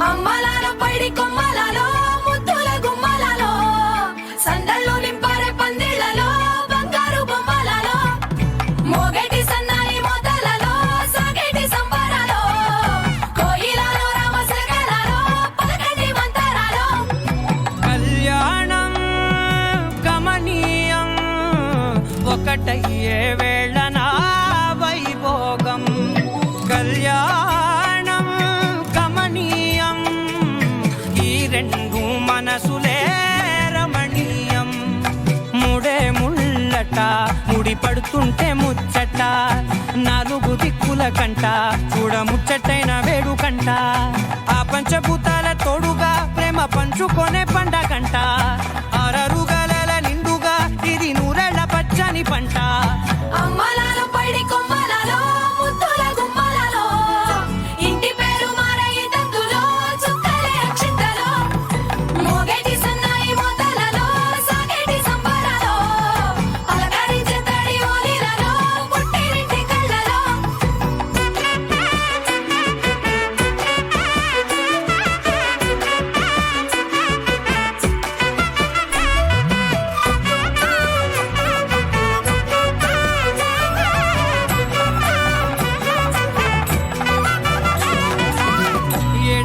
అమ్మలాలో పైడి కొమ్మలలో ముద్దుల గుమ్మలలో సందళ్ళు నింపారే పందిళ్లలో బంగారు బొమ్మలలో మోగేటి సన్నాయి మోతలలో సాగేటి సంబరాలో కోయిలలో రామసగలలో పలకటి మంతరాలో కళ్యాణం గమనీయం ఒకటయ్యే వేళనా వైభోగం కళ్యాణం గమనీయం ఈ రెండు మనసులే రమణీయం ముడే ముళ్ళట ముడి పడుతుంటే ముచ్చట నాలుగు దిక్కుల కంట చూడ ముచ్చటైన వేడుకంట ఆ పంచభూతాల తోడుగా ప్రేమ పంచుకొనే పండగంట ఆరరుగల నిండుగా ఇది నూరెళ్ళ పచ్చని పంట అమ్మలాలో పైడి కొమ్మలలో ముద్దుల గుమ్మలలో ఇంటి పేరు మారయి తందులో చుక్కలే అక్షింతలో మోగేటి సన్నాయి మోతలలో సాగేటి సంబరాలో అలకరించే తడి ఓలిలలో పుట్టినింటి కళ్ళలో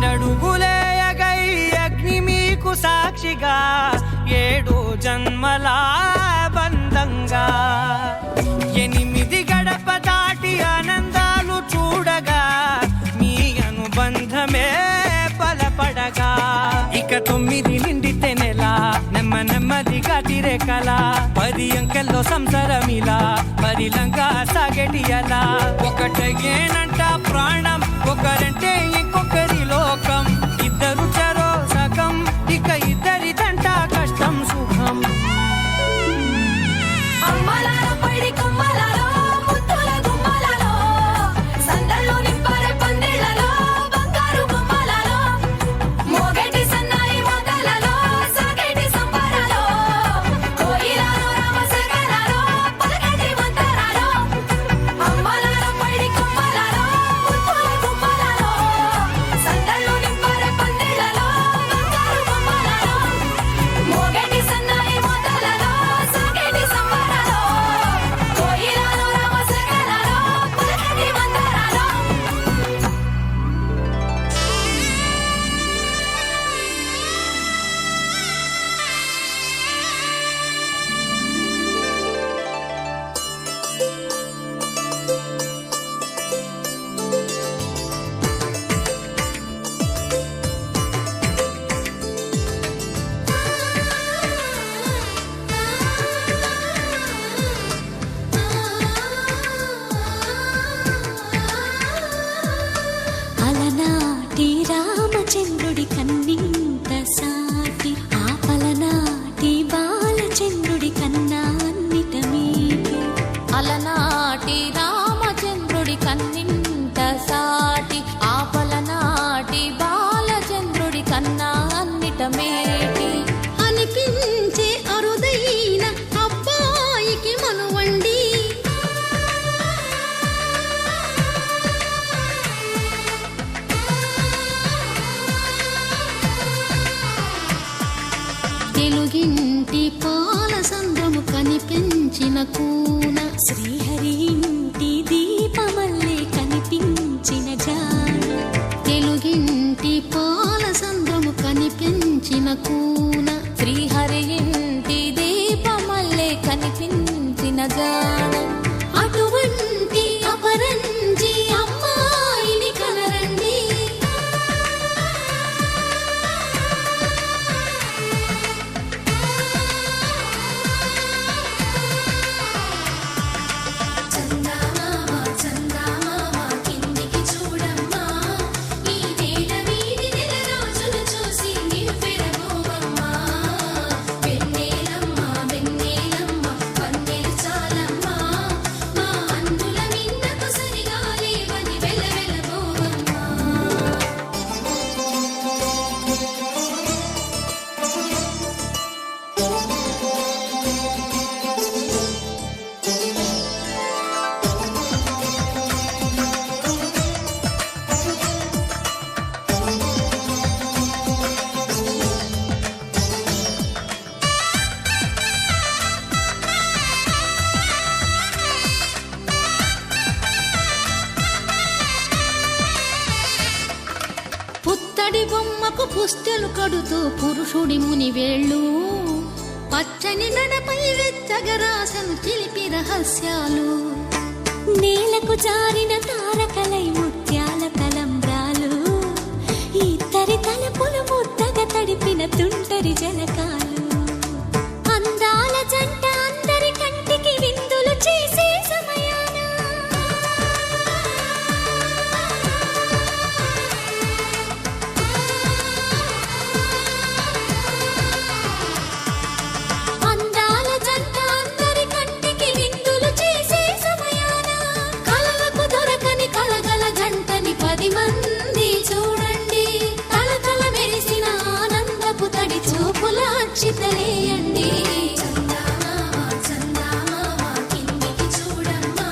ఏడడుగులేయగై అగ్ని మీకు సాక్షిగా ఏడు జన్మల బంధంగా ఎనిమిది గడప దాటి ఆనందాలు చూడగా మీ అనుబంధమే బలపడగా ఇక 9 నిండితే నెల నెమ్మదిగా తిరే కల 10 అంకెల్లో సంసారమిలా పరిలంగా సాగేటియలా ఒకటేనంట ప్రాణం ఒకరంటే ఇంకొకరి లోకం ఇద్దరు చరో సగం ఇక ఇద్దరిదంట కష్టం సుఖం అమ్మలాలో పైడి కొమ్మలలో ముద్దుల గుమ్మలలో సందళ్ళు నింపారే పందిళ్లలో బంగారు బొమ్మలలో మోగేటి సన్నాయి మోతలలో సాగేటి సంబరాలో కోయిలలో రామసగలలో పలకటి మంతరాలో అమ్మలాలో పైడి కొమ్మలలో ముద్దుల గుమ్మలలో కూన శ్రీహరి ఇంటి దీపమల్లే కనిపించిన జాడ తెలుగింటి పాల సంద్రము కనిపించిన కూన శ్రీహరి ఇంటి దీపమల్లే కనిపించిన జాడ అటువంటి అపరంజి అమ్మాయిని కనరండి చందమామ చందమామ కిందికి చూడమ్మా ఈ వేళ వీడి నెల రోజులు చూసి నివ్వెరబోవమ్మా వెన్నెలమ్మ వెన్నెలమ్మ పన్నెలు చాలమ్మా మా అందుల మిన్నకు సరిగా లేవని వెలవెలబోవమ్మా పుత్తడి బొమ్మకు పుస్తెలు కడుతూ పురుషుడి ముని వేళ్ళు పచ్చని నడపై వెచ్చగరాసను చిలిపి రహస్యాలు నేలకు జారిన తారకలై ముత్యాల తలంబ్రాలు ఇద్దరి తలపులు ముద్దగా తడిపిన తుంటరి జలకాలు అందాల జంట అందరి కంటికి విందులు చేసే సమయాన అందాల జంట అందరి కంటికి విందులు చేసే సమయాన కలలకు దొరకని కలగల జంటని 10 మంది చూడండి కలకల మెరిసిన ఆనందపు తడి చూపుల అక్షితలేయండి చందమామ చందమామ కిందికి చూడమ్మా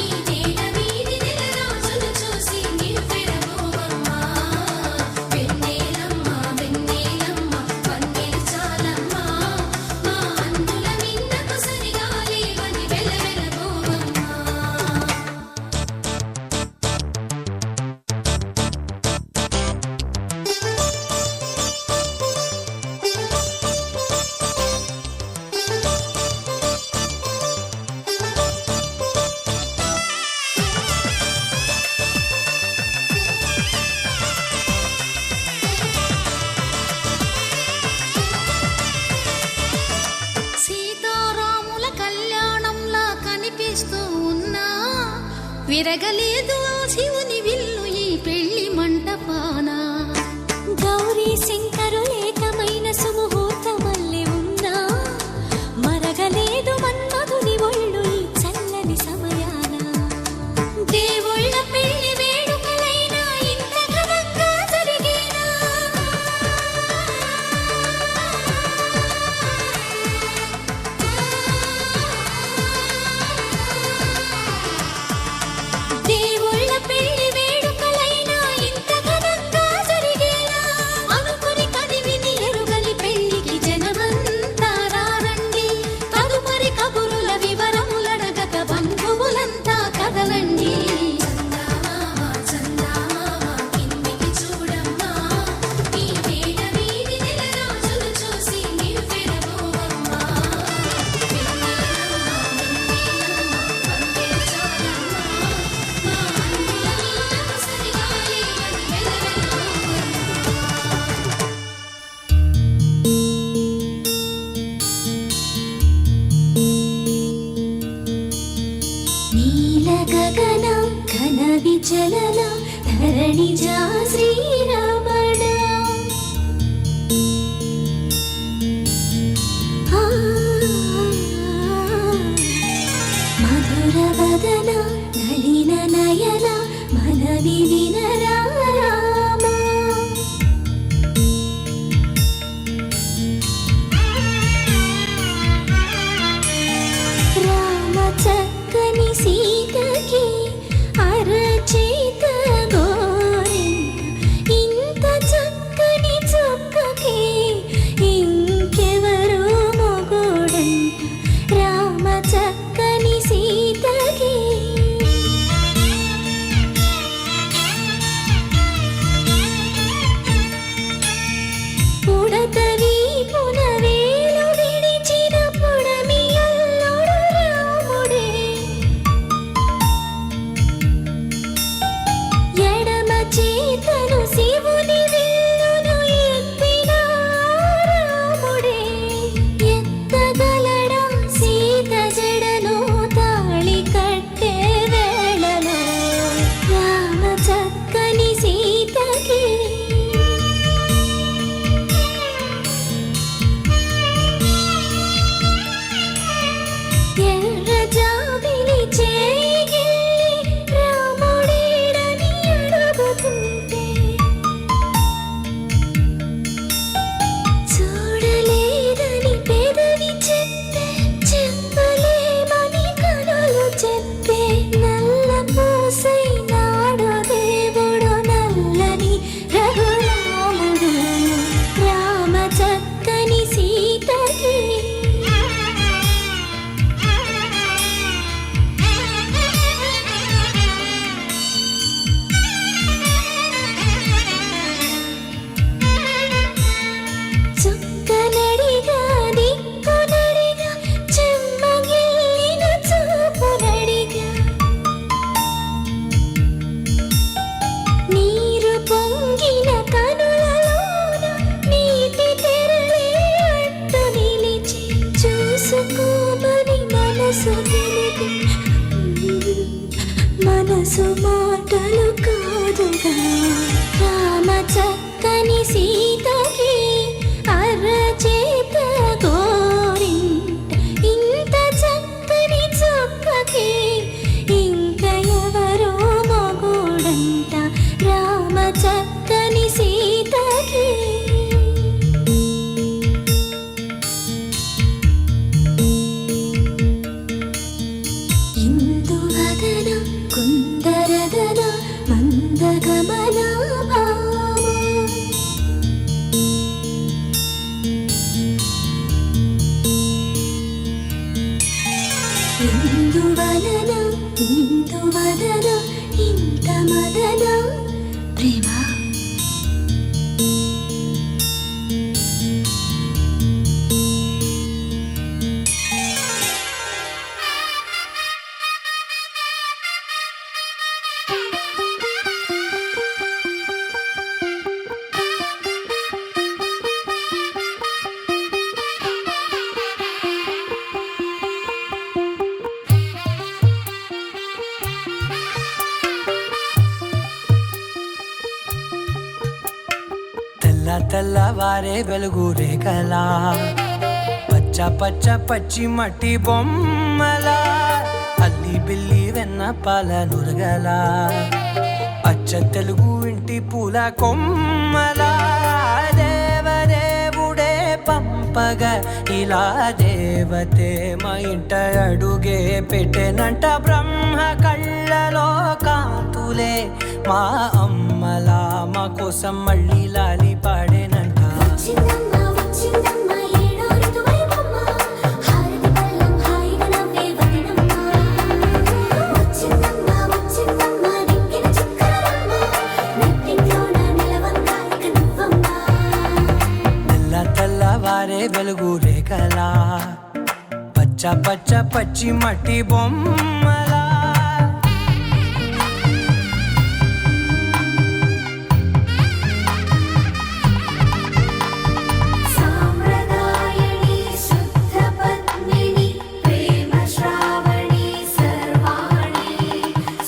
ఈ వేళ వీడి నెల రోజులు చూసి నివ్వెరబోవమ్మా వెన్నెలమ్మ వెన్నెలమ్మ పన్నెలు చాలమ్మా మా అందుల మిన్నకు సరిగా లేవని వెలవెలబోవమ్మా సీతారాముల కళ్యాణంలా కనిపిస్తూ ఉన్నా విరగలేదు ఆ శివుని విల్లు ఈ పెళ్లి మంటపాన గౌరీ శంకరులేకమైన సుముహూర్తమల్లె ఉన్నా మరగలేదు మన్మధుని ఒళ్ళు ఈ చల్లని సమయాన దేవుళ్ళ పెళ్లి వేడుకలైనా ఇంత ఘనంగా జరిగేనా దేవుళ్ళ పెళ్లి వేడుకలైనా ఇంత ఘనంగా జరిగేనా అనుకుని కదివిని ఎరుగని పెళ్లికి జనమంతా రారండి తదుపరి కబురుల వివరములడగక బంధువులంతా కదలండి చందమామ చందమామ కిందికి చూడమ్మా ఈ వేళ వీడి నెల రోజులు చూసి నివ్వెరబోవమ్మా వెన్నెలమ్మ వెన్నెలమ్మ పన్నెలు చాలమ్మా మా అందుల మిన్నకు సరిగా లేవని వెలవెలబోవమ్మా నీల గగన ఘన విచలన ధరణిజా శ్రీరమణ మధుర వదన నళిన నయన మన విదిన రామ రామ చక్కని సీతకి అరచేత గోరింక ఇంత పసు మాటలు కాదుగా రామ చక్కని సీతకి అరచేత గోరింట ఇంత చక్కని చొక్కకి ఇంక ఎవరో మగుడంట రామ చక్కని సీతకి ఇందువదన కుందరదన మందగమన ఇందువలన ఇందువదన ఇంత మదన ప్రేమ తెల్లవారే వెలుగు రేఖలా పచ్చ పచ్చ పచ్చి మట్టి బొమ్మలా అల్లి బిల్లి వెన్న పాల నురగలా అచ్చ తెలుగు ఇంటి పూల కొమ్మలా దేవదేవుడే పంపగా ఇలా దేవతే మా ఇంట అడుగే పెట్టెనంట బ్రహ్మ కళ్ళలో కాంతులే మా అమ్మలా మా కోసం మళ్ళీ లాలి పాడేనంట వచ్చిందమ్మ వచ్చిందమ్మ ఏడో ఋతువైవమ్మ హారతి పళ్ళం హాయిగా నవ్వే వదినమ్మ వచ్చిందమ్మ వచ్చిందమ్మ నింగిన చుక్కలమ్మ నెట్టింట్లోన నిలవంగా ఇక నువ్వమ్మ తెల్లవారే వెలుగు రేఖలా పచ్చ పచ్చ పచ్చి మట్టి బొమ్మలా సాంప్రదాయని శుద్ధ పద్మిని ప్రేమ శ్రావణి సర్వాణి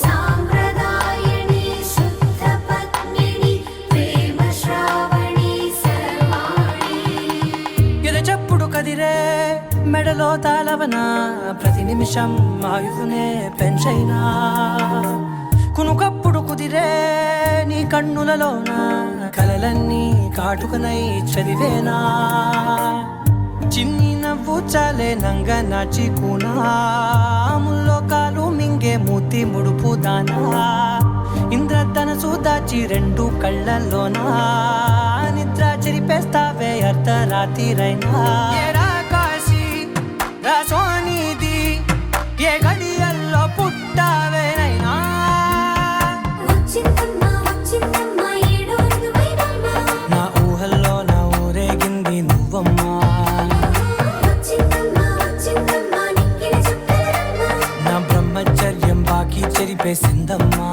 సాంప్రదాయని శుద్ధ పద్మిని ప్రేమ శ్రావణి సర్వాణి ఎద చప్పుడు కదిరే మెడలో తాళవన ప్రతి నిమిషం ఆయుధునే పెంచైనా కునుకప్పుడు కుదిరే నీ కన్నులలోన కలలన్నీ కాటుకనై చదివేనా చిన్ని నవ్వు చాలే నంగ నాచి ముల్లోకాలు మింగే మూతి ముడుపు దానా ఇంద్రధనసు దాచి రెండు కళ్ళల్లోనా నిద్ర చెరిపేస్తావే అర్ధరాత్రిరైనా ఏడా కాశీ రాసోనిది ఏ గడియల్లో పుట్టావేనైనా వచ్చిందమ్మ వచ్చిందమ్మ ఏడో ఋతువైవమ్మ నా ఊహల్లో నా ఊరేగింది నువ్వమ్మా వచ్చిందమ్మ వచ్చిందమ్మ నింగిన చుక్కలమ్మ నా బ్రహ్మచర్యం బాకీ చెరిపేసిందమ్మా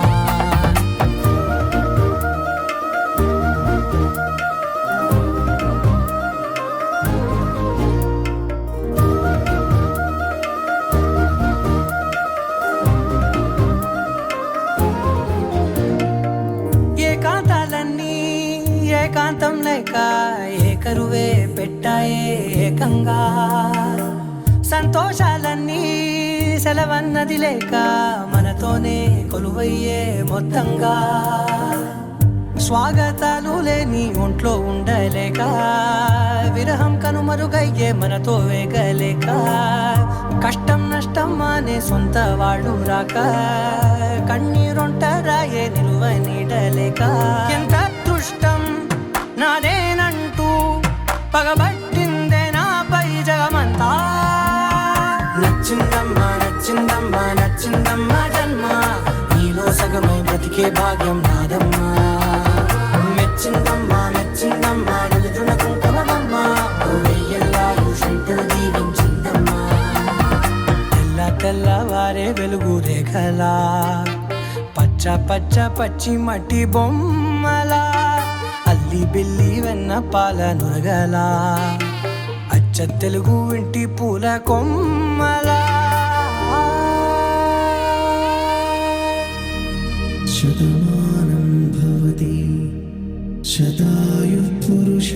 ఏకాంతాలన్నీ ఏకాంతం లేక ఏకరువే పెట్టాయే ఏకంగా సంతోషాలన్నీ సెలవన్నది లేక మనతోనే కొలువయ్యే మొత్తంగా స్వాగతాలు లేని ఒంట్లో ఉండలేక విరహం కనుమరుగయ్యే మనతో వేగలేక కష్టం నష్టం అనే సొంత వాడు రాక కన్నీరొంటరాయే నిలువ నీడలేక ఎంత అదృష్టం నాదేనంటూ పగబట్టిందే నాపై జగమంతా నచ్చిందమ్మా నచ్చిందమ్మా నచ్చిందమ్మా జన్మ నీలో సగమై బ్రతికే భాగ్యం నాదమ్మా మెచ్చిందమ్మా మెచ్చిందమ్మా నిలుతున్న కుంకుమమ్మా వెయ్యల్లారు శంకరు దీవించిందమ్మా తెల్లవారే వెలుగు రేఖలా పచ్చ పచ్చ పచ్చి మట్టి బొమ్మలా అల్లి బిల్లి వెన్న పాల నురగలా అచ్చ తెలుగు ఇంటి పూల కొమ్మలా శతమానం భవతి శతాయుః పురుష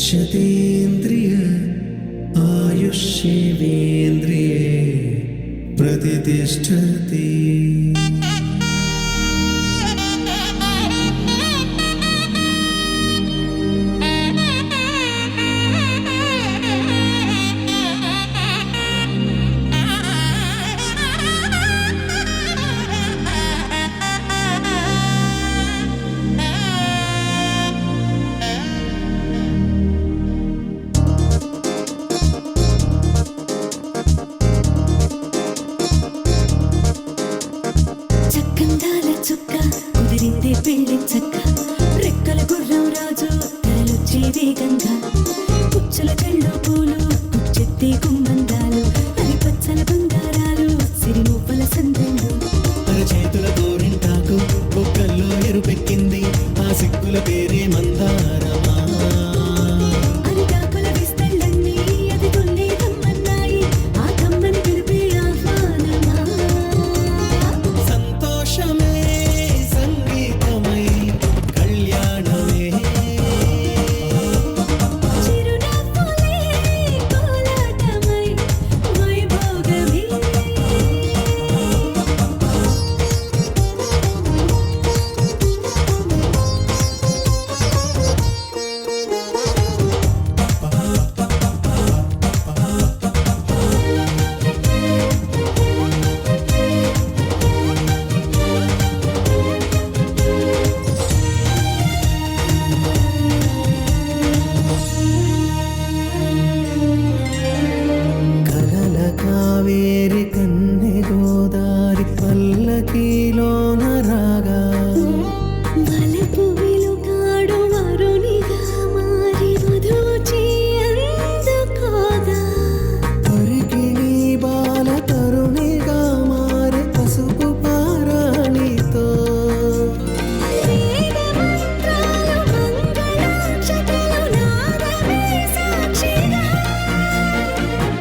శతేంద్రియ ఆయుష్యేవేంద్రియే ప్రతిష్టతి. చక్కందాల చుక్క కుదిరిందే పెళ్లి చక్క రెక్కల గుర్రం రాజు తరలొచ్చే వేగంగా పుచ్చుల కళ్ళు పూలు పుచ్చెత్తే గుమ్మందాలు అవి పచ్చల బంగారాలు సిరిమూపల సందళ్ళు చేతుల గోరింటాకు బొక్కల్లో ఎరుపెక్కింది ఆ సిక్కుల పేరే మందారమా. అరిటాకుల విస్తళ్ళన్నీ అది తొల్లి కమ్మన్నాయి ఆ కమ్మని పిలిపే ఆహ్వానమా. సంతోషమే సంగీతమై కళ్యాణమే చిరునవ్వులే కోలాటమై వైభోగమే. కలల కావేరి కన్నె గోదారి పల్లకీలోన రాగా వలపు వెలుగాడు వరునిగా మారి మధుచి అందుకోగా పరికిణి బాల తరుణిగా మారే పసుపు పారాణితో వేద మంత్రాలు మంగళాక్షతలు నాదమే సాక్షిగా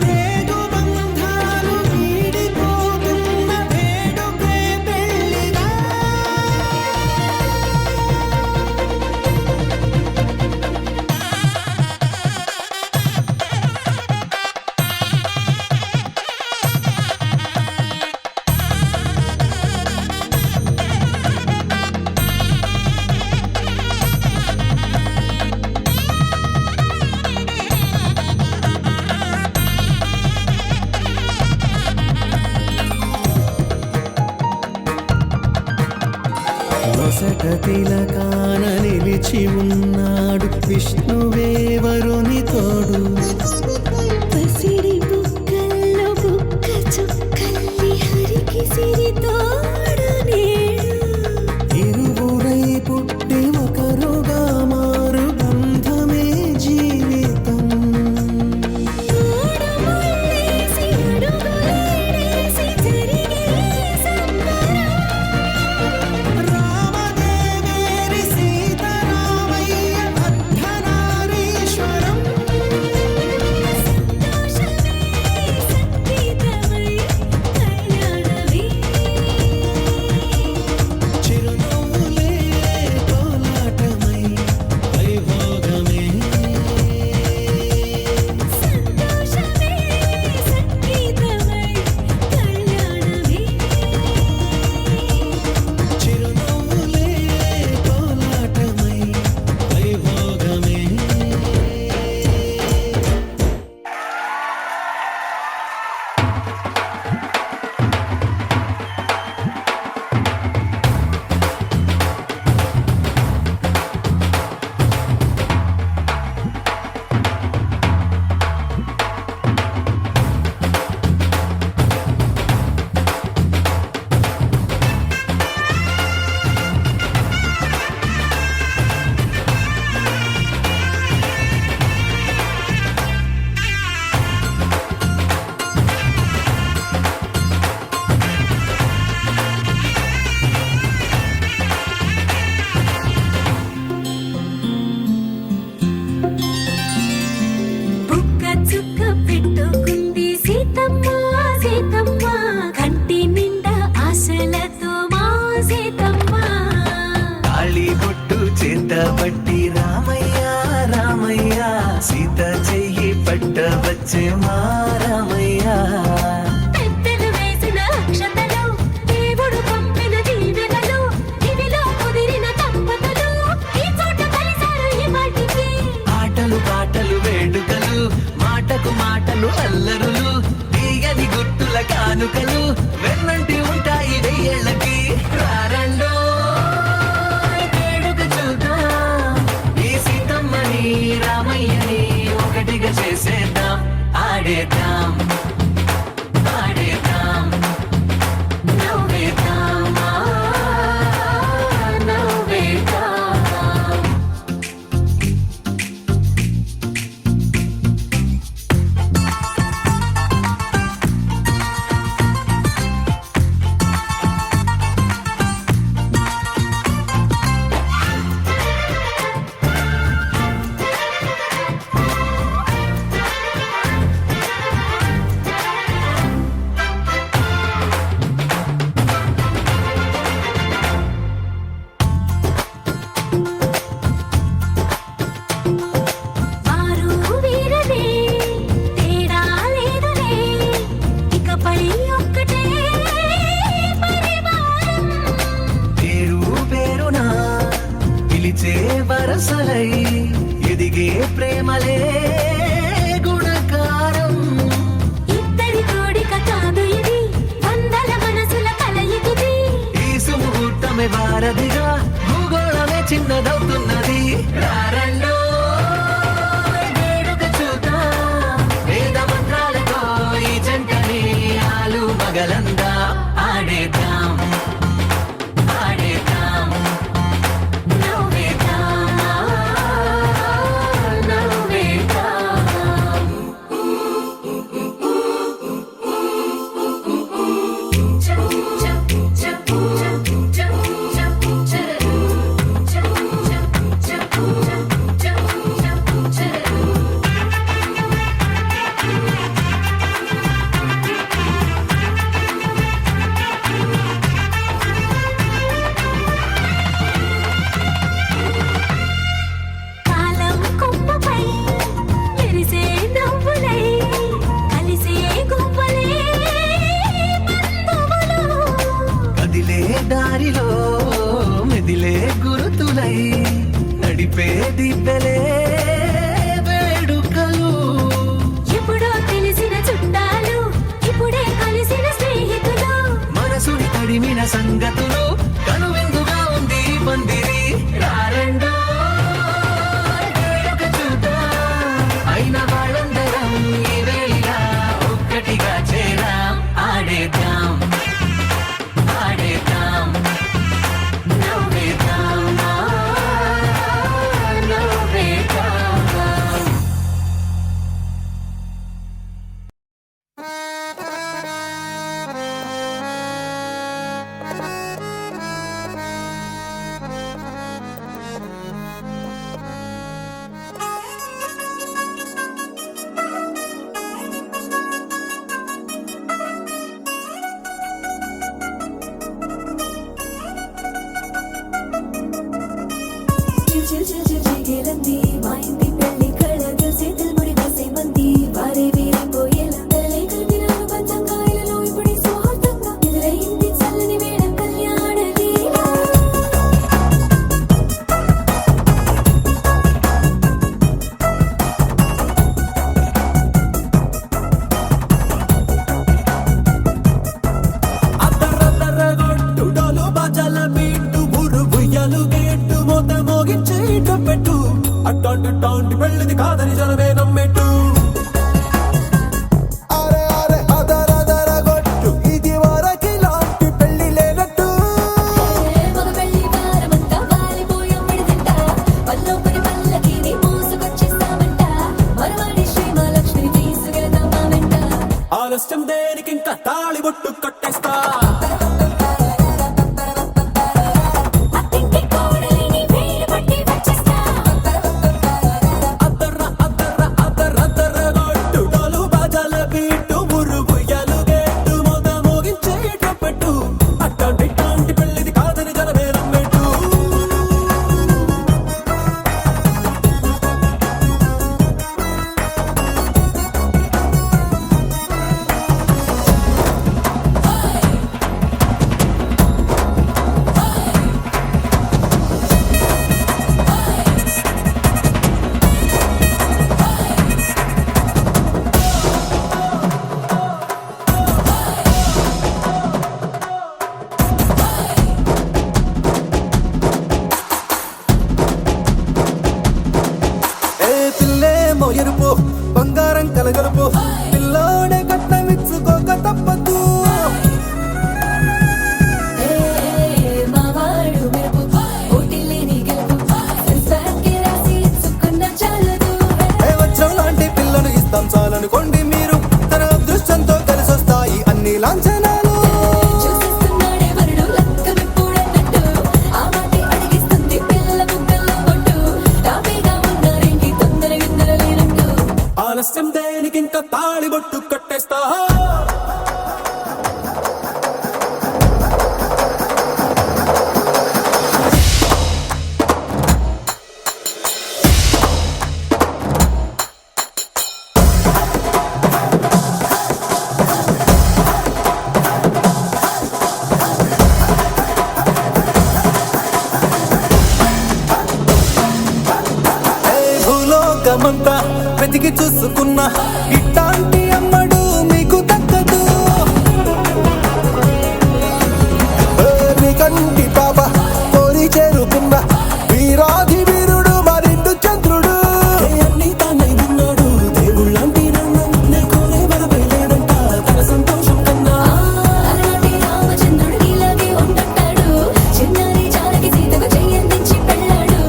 రేగు బంధాలు వీడిపోతున్న వేడుకే పెళ్లిగా. వసట తిలకాన నిలిచి ఉన్నాడు విష్ణువే వరుని తోడు. పసిడి బుక్కల్లో బుక్క చుక్కల్లి హరికి సిరి తోడు నేడు ఇరువురై పుట్టి ఒకరుగా మారు బంధమే జీవితం. మూడు ముళ్ళేసి అడుగులేసి జరిగే సంబరం రామదేవేరి సీతారామయ్య అర్ధనారీశ్వరం. సంతోషమే సంగీతమై కళ్యాణమే. చిరునవ్వులే కోలాటమై వైభోగమే సంతోషమే సంగీతమై కళ్యాణమే. చిరునవ్వులే కోలాటమై వైభోగమే. సీతమ్మ కంటి నిండా ఆశలతో మా సీతమ్మ చేతబట్టి రామయ్య రామయ్య సీత చెయ్యి పట్టవచ్చే మా రామయ్య పెద్దలు వేసిన అక్షతలు దేవుడు పంపిన దీవెనలు ఇవిలో కుదిరిన దంపతులు ఈ చోట కలిశారు ఈ వాటికి ఆటలు పాటలు వేడుకలు మాటకు మాటలు అల్లరులు తీయని గుట్టుల కానుకలు వెన్నంటి ఉంటాయి వెయ్యేళ్ళకి రారండో వేడుక చూద్దాం ఈ సీతమ్మని రామయ్యని ఒకటిగా చేసేద్దాం ఆడేద్దాం ఆడేద్దాం నవ్వేద్దాం నవ్వేద్దాం వారు వీరనే తేడా లేదులే ఇకపై ఒక్కటే పరివారం పేరు పేరునా పిలిచే వరసలై ఎదిగే ప్రేమలే గుణకారం ఇద్దరి కోడిక కాదు ఇది వందల మనసుల కలయికిది ఈ సుముహూర్తమే వారధిగా భూగోళమే చిన్నదవుతున్నది రారండో వేడుక చూద్దాం వేద మంత్రాలతో ఈ జంటని ఆలు మగలందా ఆడేద్దాం ఆడేద్దాం నవ్వేద్దాం నవ్వేద్దాం కాలం కొమ్మపై మెరిసే నవ్వులై కలిసే గువ్వలే బంధువులు కదిలే దారిలో మెదిలే గురుతులై నడిపే దిబ్బెలే వేడుకలు ఎప్పుడో తెలిసిన చుట్టాలు ఇప్పుడే కలిసిన స్నేహితులు మనసుని తడిమిన సంగతులు కనువిందుగా ఉంది ఈ పందిరి రారండో వేడుక చూద్దాం అయిన వాళ్ళందరం ఈ వేళ ఒక్కటిగా చేరాం ఆడేద్దాం ఆడేద్దాం నవ్వేద్దాం నవ్వేద్దాం చిల్ చిల్ చిల్ చిగిలంది మా ఇంటి పెళ్లి కళగా చేతులు ముడి వేసే మంది వారే వీరే పోయేలా తలలే కలిపిన పంచంగాయలలో ఇప్పుడే సౌహార్దంగా ఎదురైంది చల్లని వేళ కళ్యాణ లీల అద్దరద్దరగొట్టు డోలు బాజాల బీటు బుర్రు బుయ్యలు గేట్టు మోత మోగించే పెట్టు అట్టాంటి టాంటి పెళ్ళిది కాదని జనమే నమ్మెట్టు అరే అరే అదరదరగొట్టు ఇది వరకి లాంటి పెళ్లి లేనట్టు మగ పెళ్లి వారమంతా వాలిపోయమ్మడి తింట పల్లోపరి పల్లకిని మోసుకొచ్చేస్తామంట మరవాడి శ్రీమహాలక్ష్మిని తీసుకెళ్తామా వెంట ఆలస్యం దేనికి ఇంకా తాళి బొట్టు కట్టేస్తా అత్తింటి కోడలిని వేలు పట్టి వచ్చేస్తా అద్దర్ర అద్దర్ర లోకమంతా వెతికి చూసుకున్నా ఇట్లాంటి అమ్మడు మీకు దక్కదు. నీ కంటి పాప కోరి చేరుకున్న వీరాధి వీరుడు మరిండు చంద్రుడు. అన్ని తానై ఉన్నాడు దేవుళ్ళంటి నన్ను నే కోరే వరపై లేడంట తన సంతోషం కన్నా. అలాంటి రామచంద్రుడు నీలాగే ఉండంటాడు. చిన్నారి జానకి సీతకు చెయ్యందించి పెళ్ళాడు.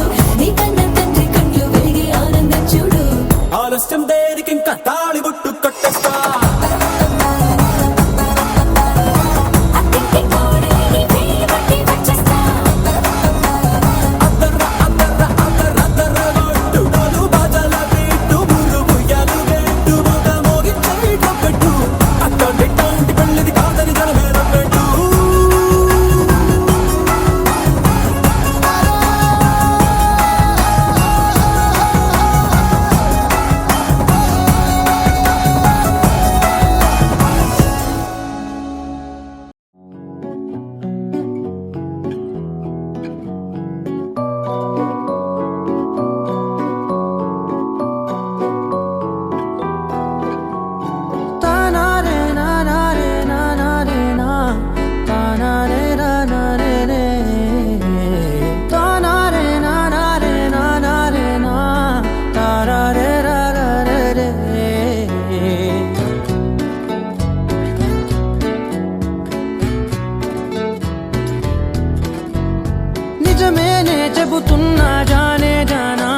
నీ కన్న తండ్రి కళ్ళు వెలిగి ఆనందం చూడు. ఆలస్యం దేనికి ఇంకా తాళి బుట్టు కట్టేస్తా. అత్తింటి కోడలిని వేయి పట్టి వచ్చేస్తా. అద్దర్ర అద్దర్ర అద్దర్ర అద్దర్ర గొట్టు డోలు బాజాల బీటు బుర్రు బుయ్యాలు గెట్టు మొగ మోగించే పెట్టు అట్లాంటి టాంటి పెళ్ళిది కాదని జనమే నమ్మెట్టు. నిజమేనే చెబుతున్నా జానే జానా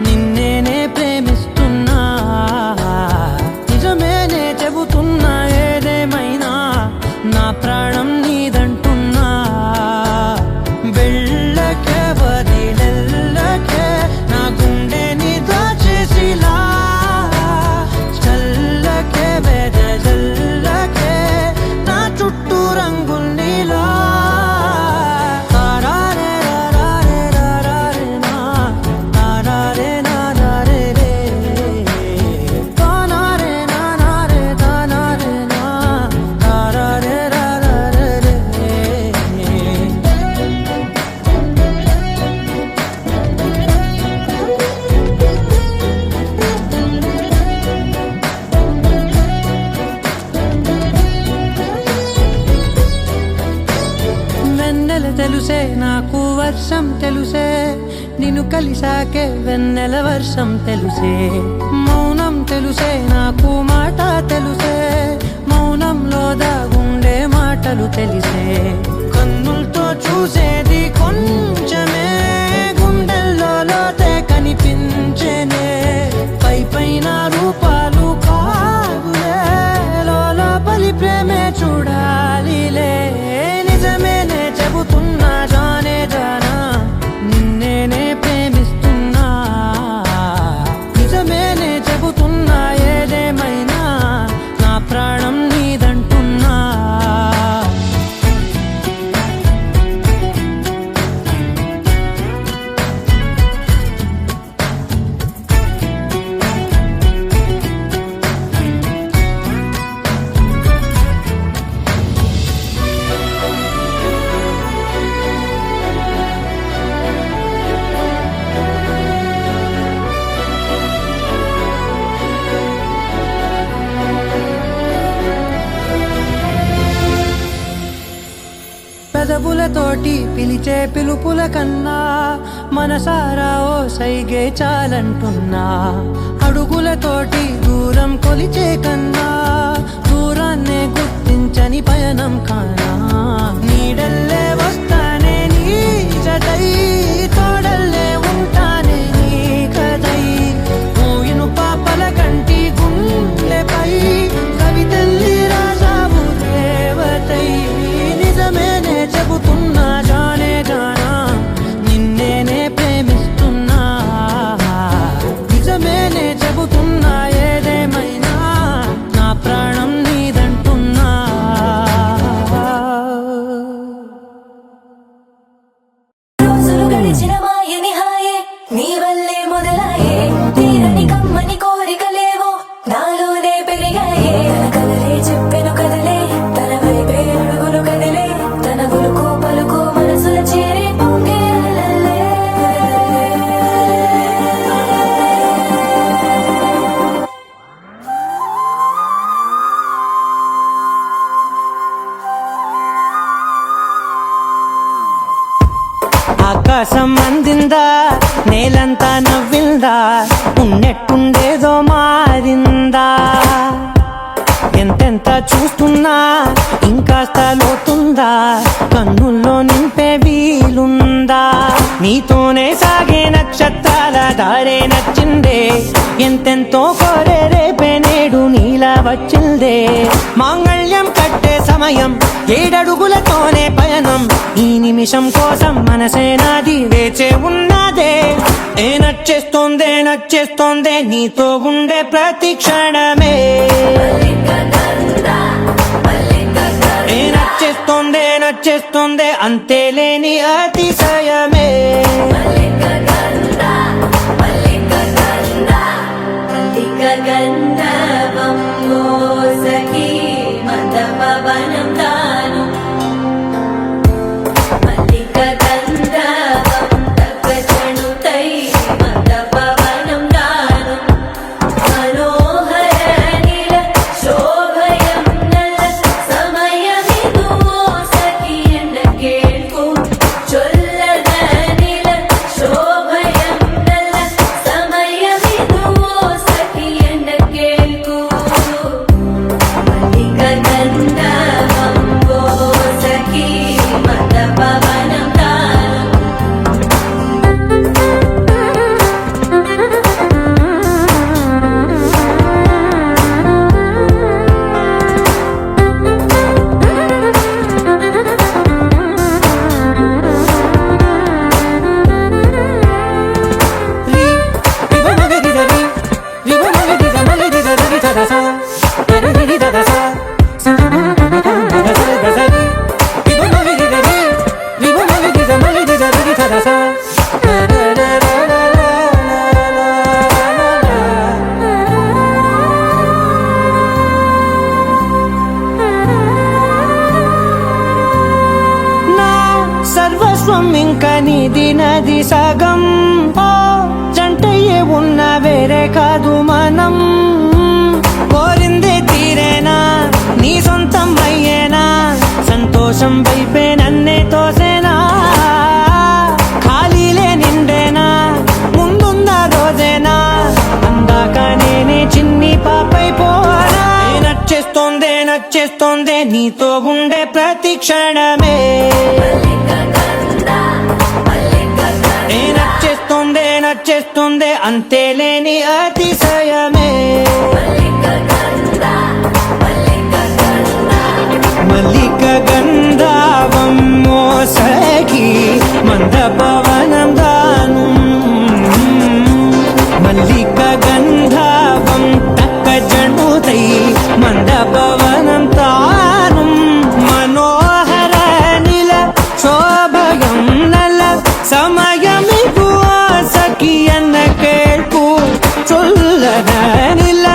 నిన్నేనే ప్రేమిస్తున్నా. నిజమేనే చెబుతున్నా ఏదేమైనా నా ప్రాణం నీదంటున్నా. వెళ్ళకే వదిలెల్లకే నా గుండెని దాచేసిలా చల్లకే వెదజల్లకే నా చుట్టూ రంగుల్నిలా. వెన్నెల తెలుసే నాకు వర్షం తెలుసే నిన్ను కలిసాకే వెన్నెల వర్షం తెలుసే. మౌనం తెలుసే నాకు మాట తెలుసే మౌనంలో దాగుండే మాటలు తెలిసే. కన్నులతో చూసేది కొంచెమే గుండెల్లో లోతే కనిపించేనే. పై పైన రూపాలు కాదులే లోపలి ప్రేమే చూడాలిలే. నిజమేనే చెబుతున్నా జానే జానా నిన్నేనే ప్రేమిస్తున్నా. నిజమేనే చెబుతున్నా ఏదేమైనా నా ప్రాణం నీదంటున్నా. పెదవులతోటి పిలిచే పిలుపుల కన్నా మనసారా ఓ సైగే చాలంటున్నా. అడుగులతోటి దూరం కొలిచే కన్నా దూరాన్నే గుర్తించని పయనం కానా. నీడల్లే వస్తానే నీ జతై తోడల్లే ఉంటానే నీ కదై. మూయిను పాపల కంటి గుండెపై కవితల్లి రాజావు దేవతై. నిజమేనే చెబుతున్నా జానే జానా నిన్నేనే ప్రేమిస్తున్నా. నిజమేనే చెబుతున్నా ఏదేమైనా నా ప్రాణం నీదంటున్నా. రోజులు గడిచిన మాయని హాయే నీ వల్లే మొదలాయే. తీరని కమ్మని కోరికలేవో నాలోనే పెరిగాయే. తన కదలే చెప్పెను కదలే తన వైపే అడుగులు కదిలే. తన గులుకు పలుకు మనసుల చేరి పొంగే అలలే. ఆకాశం అందిందా నేలంతా నవ్విందా ఉన్నట్టుండేదో మారిందా ఎంతెంత చూస్తున్నా ఇంకాస్త లోతుందా కన్నుల్లో నింపే వీలుందా నీతోనే సాగే నక్షత్రాల దారే నచ్చిందే ఎంతెంతో కోరే రేపే నేడు నీలా వచ్చిందే మాంగళ్యం కట్టే సమయం 7 అడుగులతోనే పయనం ఈ నిమిషం కోసం మనసే నాది వేచే ఉన్నదే నచ్చేస్తోందే నీతో ఉండే ప్రతి క్షణమే నచ్చేస్తోందే అంతేలేని అతిశయమే గంధర్వం మోసకి మందపవనం తాను మల్లిక గంధర్వం తగ్గచణుతై మందపవనం తాను మనోహర నీల శోభయం నల్ల సమయమిదు మోసకి ఎన్న కేಳ್ಕು చొల్లద నీల శోభయం నల్ల సమయమిదు మోసకి ఎన్న కేಳ್కు మల్లిక గంధర్వం మోసకి మందపవనం తాను నా సర్వస్వం ఇంకా నీది నది సగం ఓ జంటయ్యే ఉన్న వేరే కాదు మనం కోరిందే తీరేనా నీ సొంతం అయ్యేనా సంతోషం వైపే నన్నే తోసేనా ఖాళీలే నిండేనా ముందున్న రోజేనా అందాక నేనే చిన్ని పాపై పోనా నచ్చేస్తోందే నీతో ఉండే ప్రతి క్షణమే నచ్చేస్తోందే అంతేలేని అతిశయమే మల్లిక గంధావం మోసకి మందపవనం దాను మల్లిక గంధావం తక్క జణుతై మందపవనం తాను మనోహర నిల శోభయం నల సమయమిగు ఆసకి ఎన్న కేಳ್ಕು చొల్లద నిల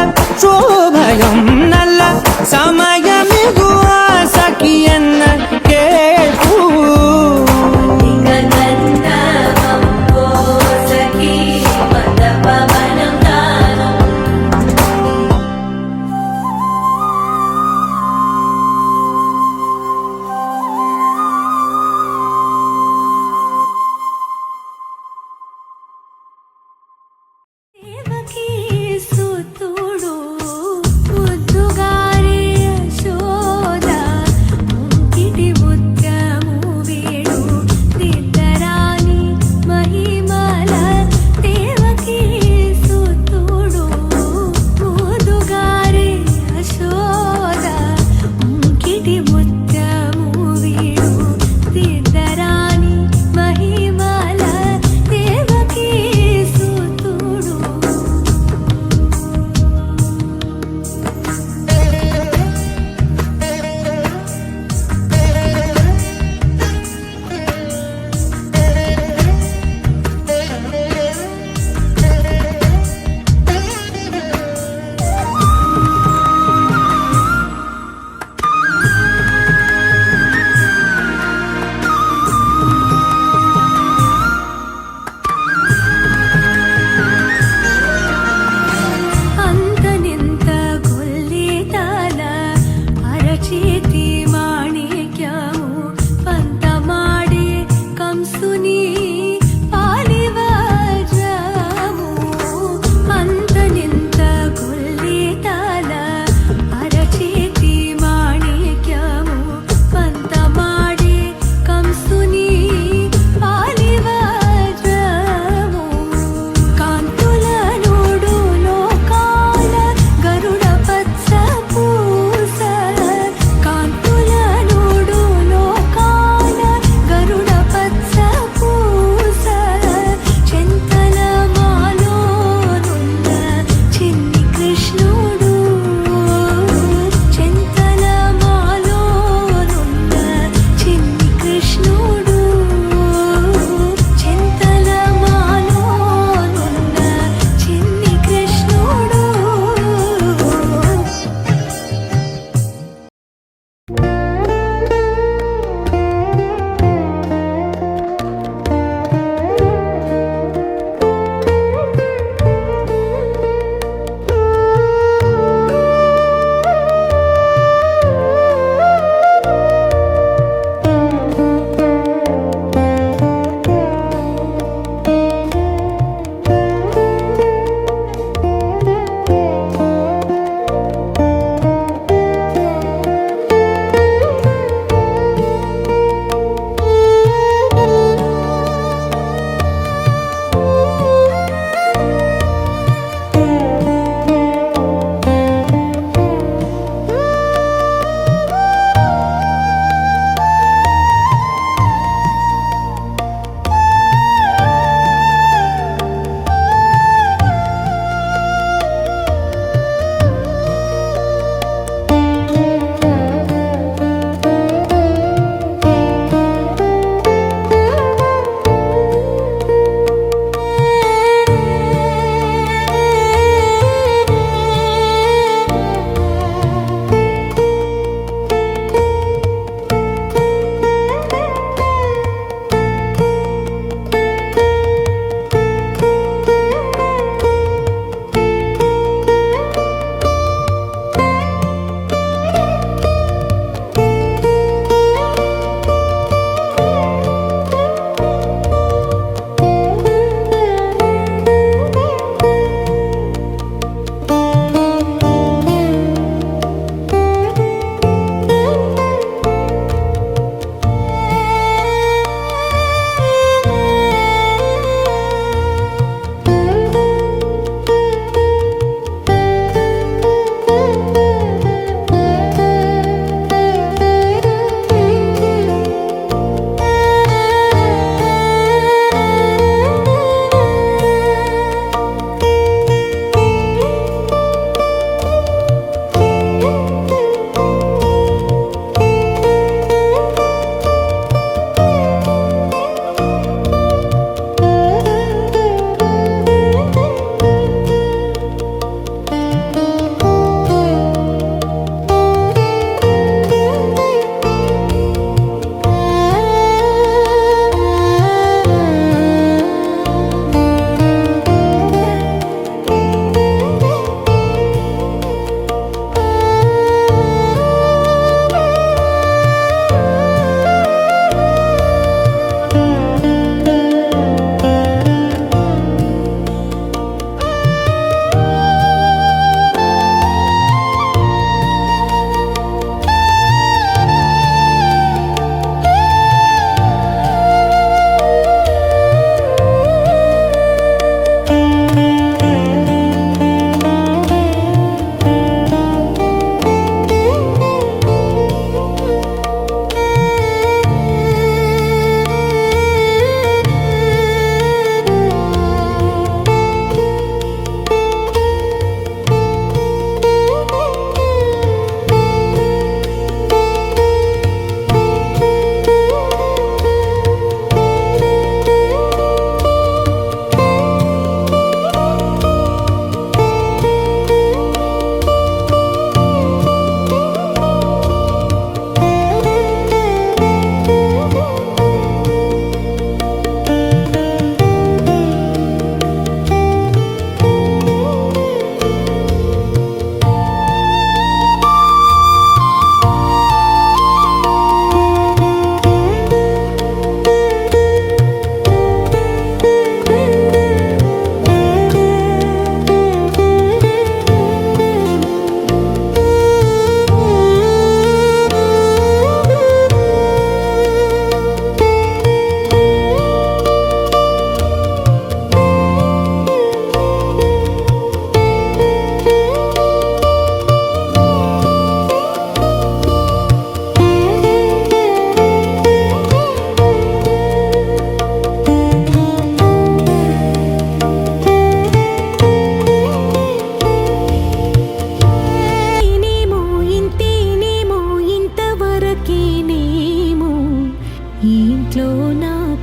శోభయం నల్ల సమయమిగు ఆసకి ఎన్న కేಳ್కు గంధర్వం మోసకి మందపవనం తాను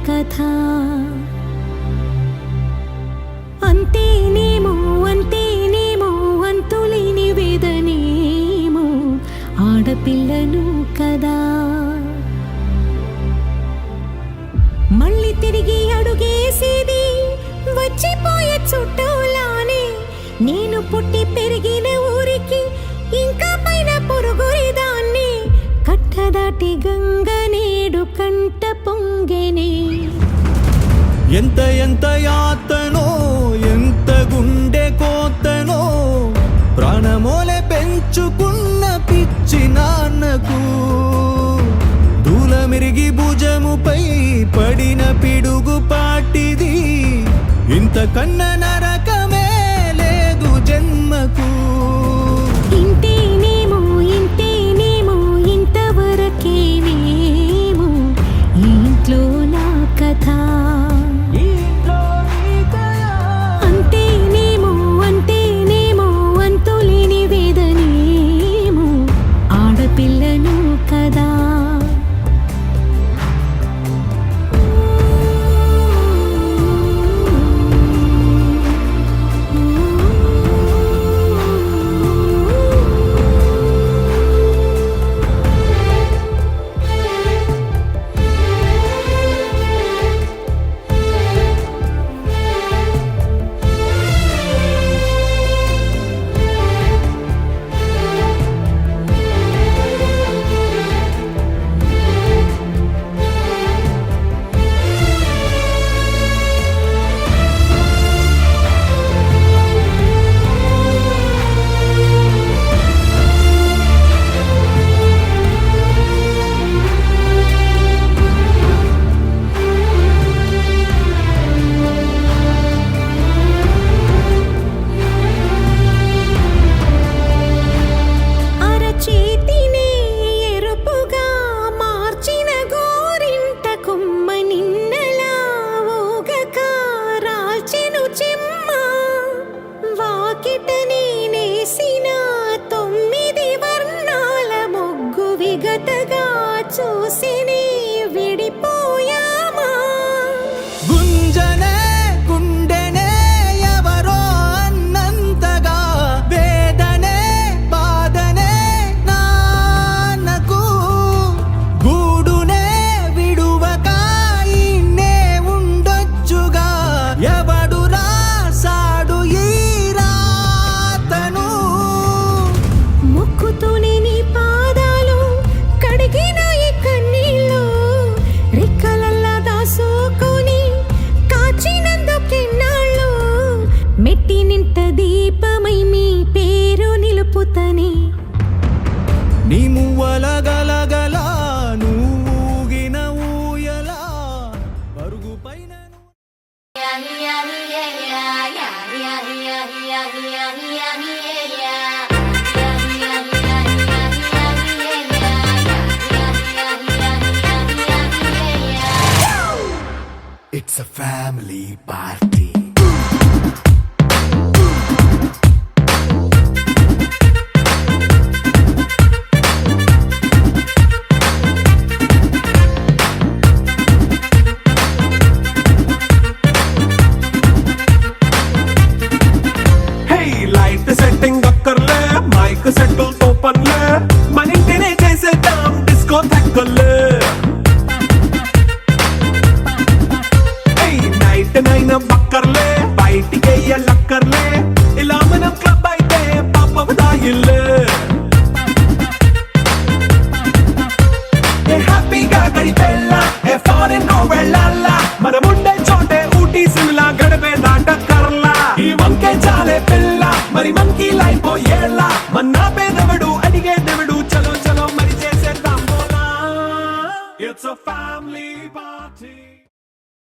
కథ అంతేనేమో అంతేనేమో అంతులేని వేదనేమో ఆడపిల్లను కదా మళ్ళీ తిరిగి అడుగేసేది వచ్చిపోయే చుట్టూలానే నేను పుట్టి పెరిగిన ఊరికి ఇంకా పైన పొరుగురిదాన్ని కట్టదాటి గంగ నేడు కంట పొంగెనే ఎంత ఎంత యాతనో ఎంత గుండె కోతనో ప్రాణమోలే పెంచుకున్న పిచ్చి నాన్నకు దూలమిరిగి భుజముపై పడిన పిడుగు పాటిది ఇంతకన్న నరకమే లేదు జన్మకు ఇంతేనేమో ఇంతేనేమో ఇంతవరకేనేమో ఈ ఇంట్లో నా కథ అంతేనేమో అంతేనేమో అంతులేని వేదనేమో ఆడపిల్లను కదా చూసిని విడిపోయామా గుంజనే గుండెనే ఎవరో అన్నంతగా వేదనే బాధనే నాన్నకు గూడునే విడువక ఇన్నే ఉండొచ్చుగా ఎవడు రాసాడు ఈ రాతను ముక్కుతోనే నీ పాదాలు కడిగిన మెట్టి నింట దీపమై మీ పేరు నిలుపుతని నీ మువ్వల గలగల నువ్వుగిన ఊయలా పరుగు పైన It's a family party. Setting అక్కర్లే మైక్ సెట్టుల్ తో పనిలే మన ఇంటినే చేసేద్దాం డిస్కో తగ్గలే నైట్ నైన్ బక్కర్లే బయటికి లక్కర్లే ఇలా మనం క్లబ్ అయితే పాపం దాయిల్లే హ్యాపీగా గడిపెళ్ళా ఏ ఫారెన్ నో వెళ్ళాలా మనం ఉండే చోటే ఊటీ సిమ్లా గడిపే దాట కర్లా ఈ వంకే చాలే పిల్ల మరి మంకీ లైఫ్